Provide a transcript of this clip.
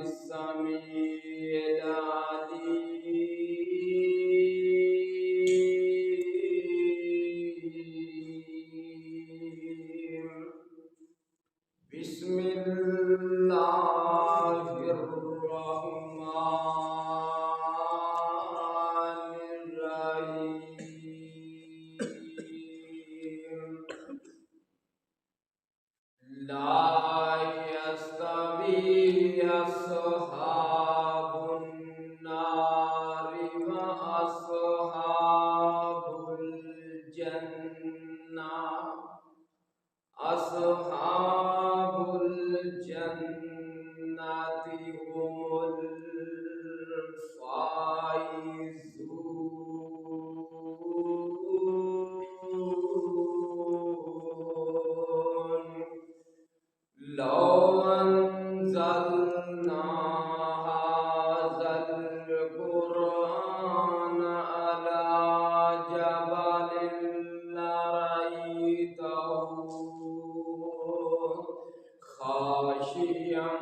السميع العليم. بسم الله الرحمن الرحيم. لا يستوي أصحاب النار وأصحاب الجنة. أصحاب الجنة هم الفائزون. لو أنزلنا هذا القرآن على جبل لرأيته خاشعا